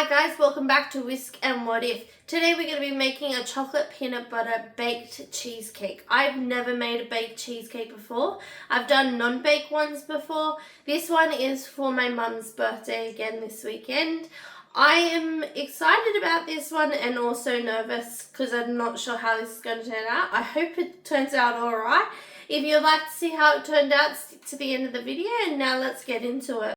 Hi guys, welcome back to Whisk and What If. Today we're going to be making a chocolate peanut butter baked cheesecake. I've never made a baked cheesecake before. I've done non-baked ones before. This one is for my mum's birthday again this weekend. I am excited about this one and also nervous because I'm not sure how this is going to turn out. I hope it turns out alright. If you'd like to see how it turned out, stick to the end of the video, and now let's get into it.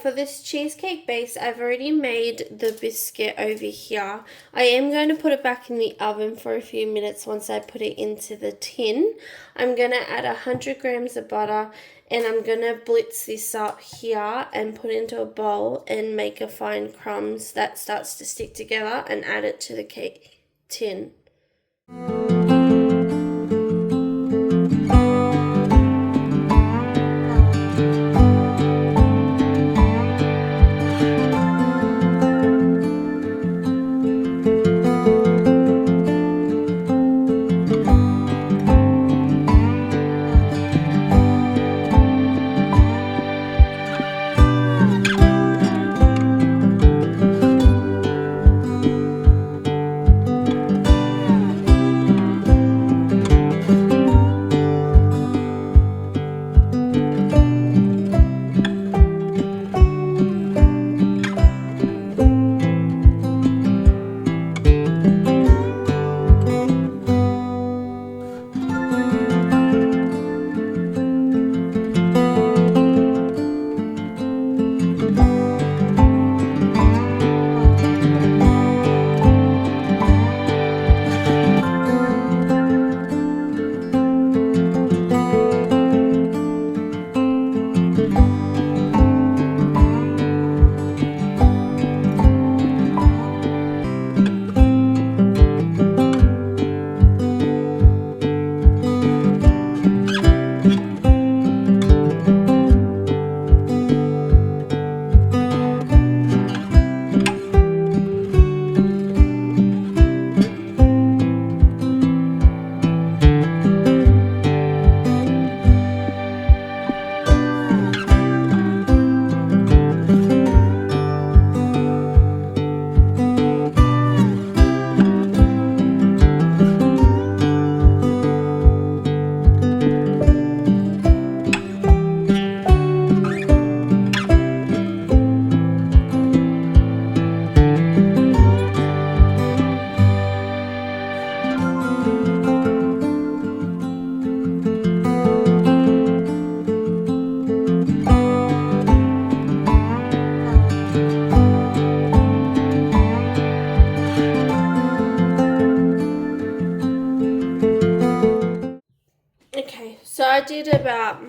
For this cheesecake base, I've already made the biscuit over here. I am going to put it back in the oven for a few minutes once I put it into the tin. I'm going to add 100 grams of butter, and I'm going to blitz this up here and put it into a bowl and make a fine crumbs that starts to stick together and add it to the cake tin. did about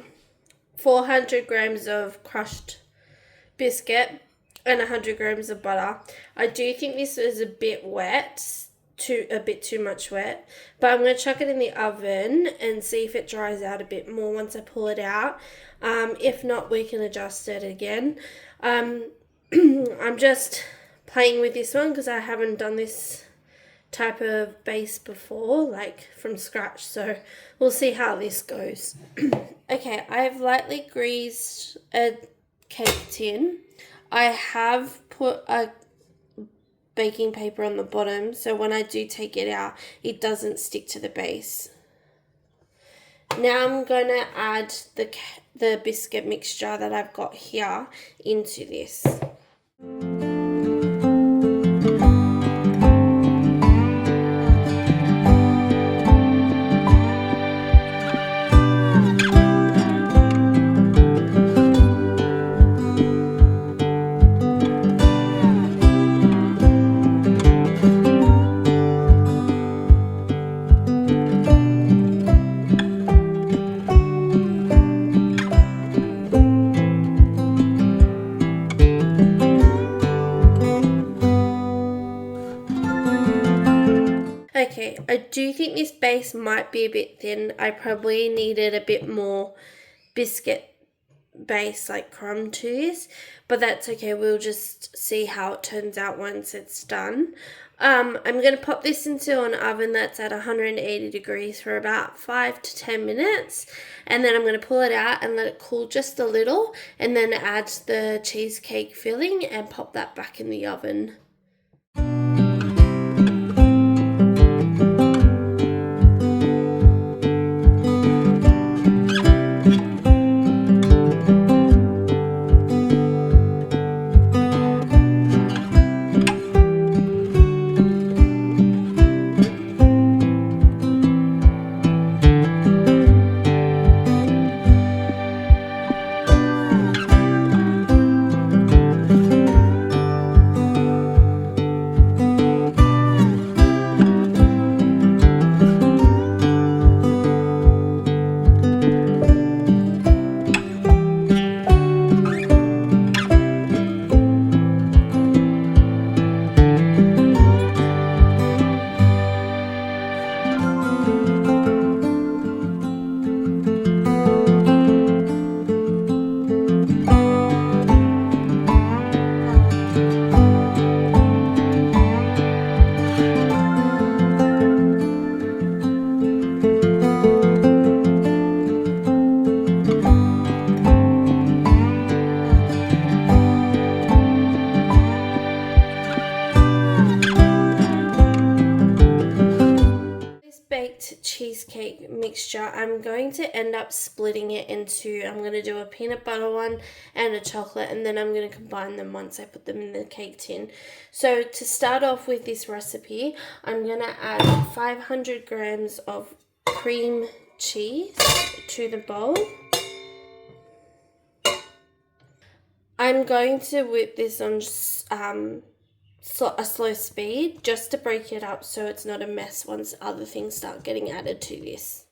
400 grams of crushed biscuit and 100 grams of butter. I do think this is a bit wet, a bit too much wet, but I'm going to chuck it in the oven and see if it dries out a bit more once I pull it out. If not, we can adjust it again. I'm just playing with this one because I haven't done this type of base before, like from scratch, so we'll see how this goes. Okay, I've lightly greased a cake tin. I have put a baking paper on the bottom, so when I do take it out, it doesn't stick to the base. Now I'm going to add the biscuit mixture that I've got here into this. Okay, I do think this base might be a bit thin. I probably needed a bit more biscuit base, like crumb to this, but that's okay. We'll just see how it turns out once it's done. I'm going to pop this into an oven that's at 180 degrees for about 5 to 10 minutes, and then I'm going to pull it out and let it cool just a little, and then add the cheesecake filling and pop that back in the oven. Cheesecake mixture, I'm going to end up splitting it into, I'm going to do a peanut butter one and a chocolate, and then I'm going to combine them once I put them in the cake tin. So to start off with this recipe, I'm going to add 500 grams of cream cheese to the bowl. I'm going to whip this on a slow speed just to break it up so it's not a mess once other things start getting added to this.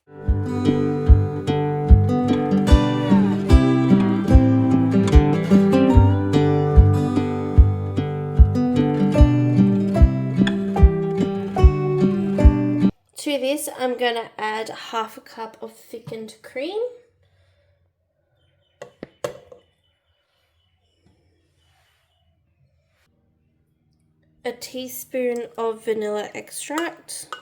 To this, I'm going to add half a cup of thickened cream. A teaspoon of vanilla extract.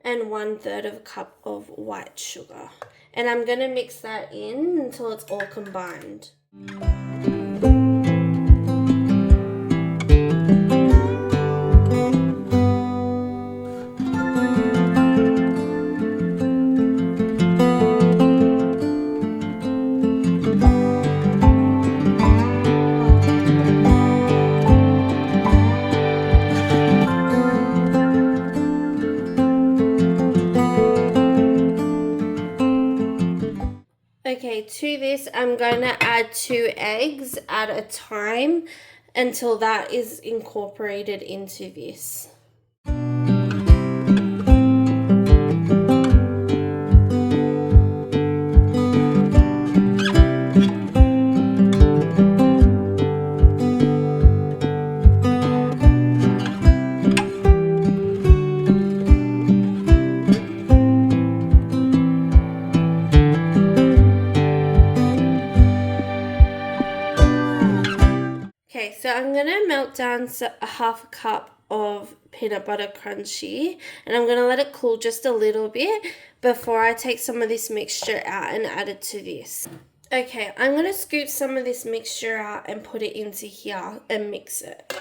And 1/3 of a cup of white sugar. And I'm going to mix that in until it's all combined. Okay, to this this, I'm going to add 2 eggs at a time until that is incorporated into this. Okay, so I'm going to melt down a half a cup of peanut butter crunchy, and I'm going to let it cool just a little bit before I take some of this mixture out and add it to this. Okay, I'm going to scoop some of this mixture out and put it into here and mix it.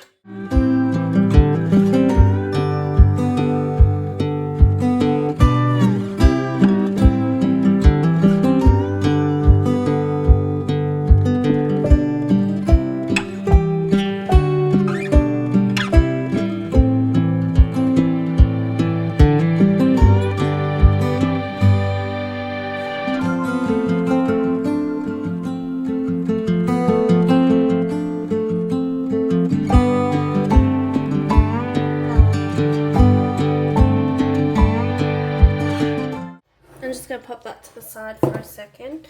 Pop that to the side for a second.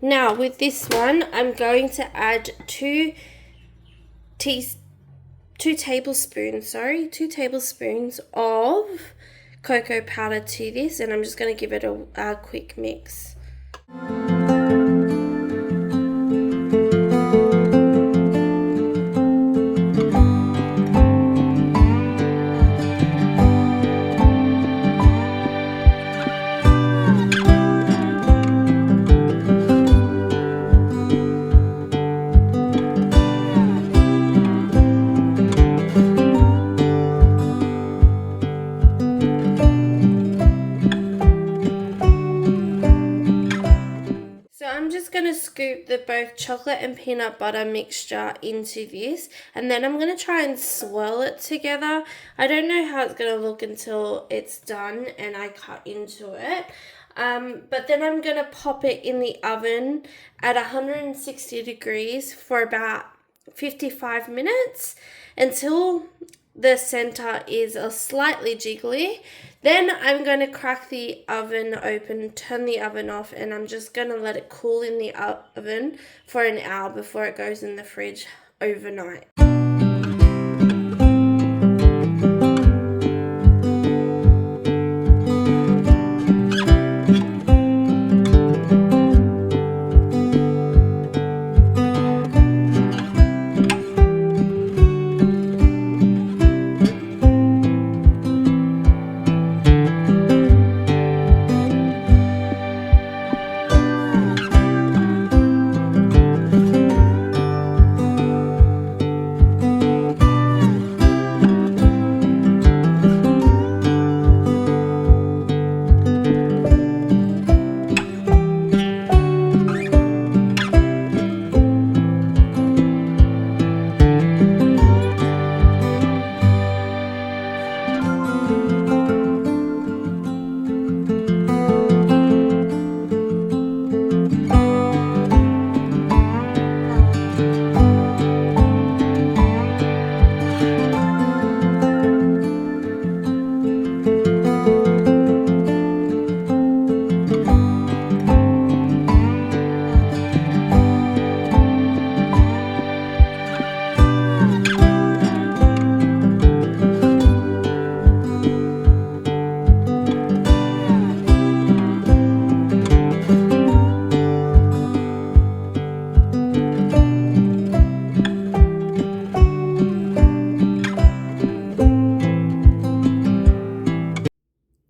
Now with this one, I'm going to add 2 tablespoons of cocoa powder to this, and I'm just going to give it a quick mix. Scoop the both chocolate and peanut butter mixture into this, and then I'm going to try and swirl it together. I don't know how it's going to look until it's done and I cut into it, but then I'm going to pop it in the oven at 160 degrees for about 55 minutes until the center is slightly jiggly. Then I'm going to crack the oven open, turn the oven off, and I'm just going to let it cool in the oven for an hour before it goes in the fridge overnight.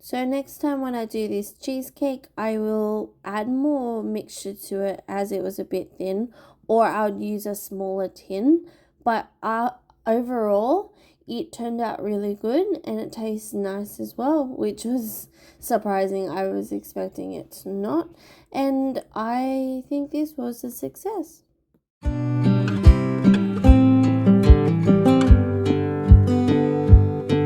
So next time when I do this cheesecake, I will add more mixture to it as it was a bit thin, or I would use a smaller tin. But overall, it turned out really good and it tastes nice as well, which was surprising. I was expecting it to not, and I think this was a success.